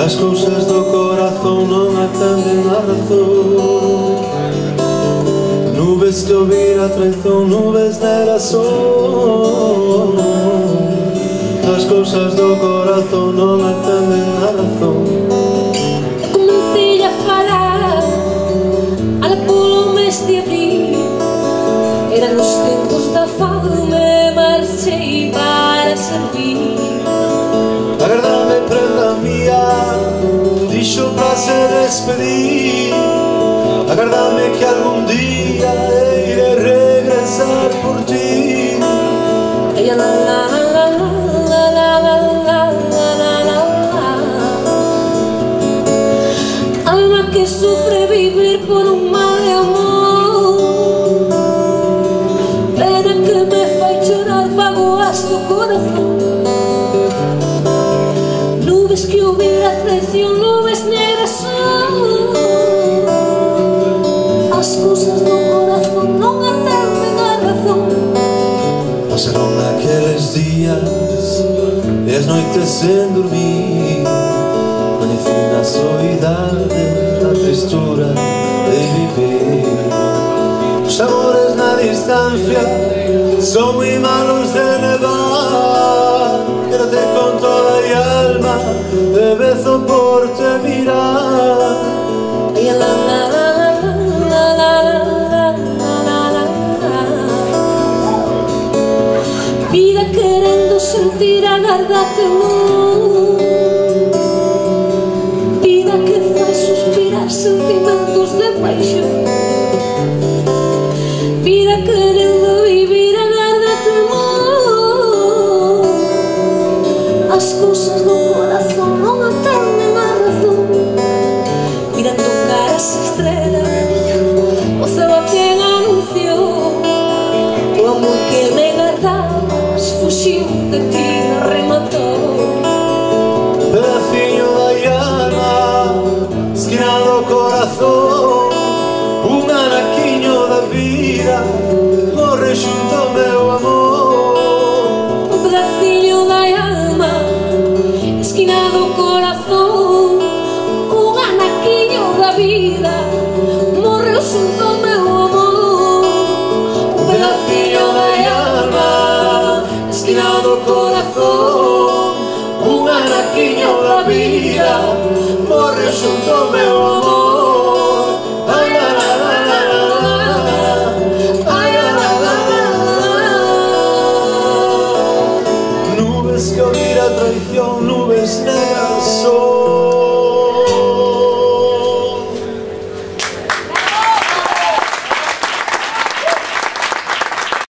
As cousas do corazón non atenden a razón. Nubes que ouvir a traición, nubes neras son. As cousas do corazón non atenden a razón. Comecei a falar ala polo mes de abril. Eran os tempos da fame, marchei para servir. Agardame, prenda mía, dixo pra se despedir. Agardame que algún día iré regresar por ti. Ay, la, la, la, la, la, la, la, la, la, la, la. Alma que sufre vivir por un mal de amor, pena que me fai chorar vagoas do corazón. Nubes que hubiera traición, nubes negras son. As cousas do corazón non atenden a razón. Pasaron aqueles días e as noites sen dormir. Coñeci na soidade a tristura de vivir. Os amores na distancia son moi malos de nevar. Quédate con toda a alma, de bezo por te mirar. Ay, la, la, la, la, la, la, la, la, la, la. Vida querendo sentir, agardate non. Vida que fai suspirar sentimentos de paixón. Vida querendo vivir, agardate non. As cousas do corazón non atenden a razón. Mirando caras estrelas, o ceo a quen anunciou o amor que me guardabas, fuxiu de ti, rematou. Pedaciño da alma, esquina do corazón, un anaquiño da vida, morre xunto ao meu amor. Un pedaciño da alma, esquina do corazón, un anaquiño da vida, morreu xunto ao meu amor. Un pedaciño da alma, esquina do corazón, Un anaquiño da vida, morre xunto ao meu amor. Ai, la, la, la, la, la, la. Ai, la, la, la, la, la. Nubes que ouvir a traición, nubes negras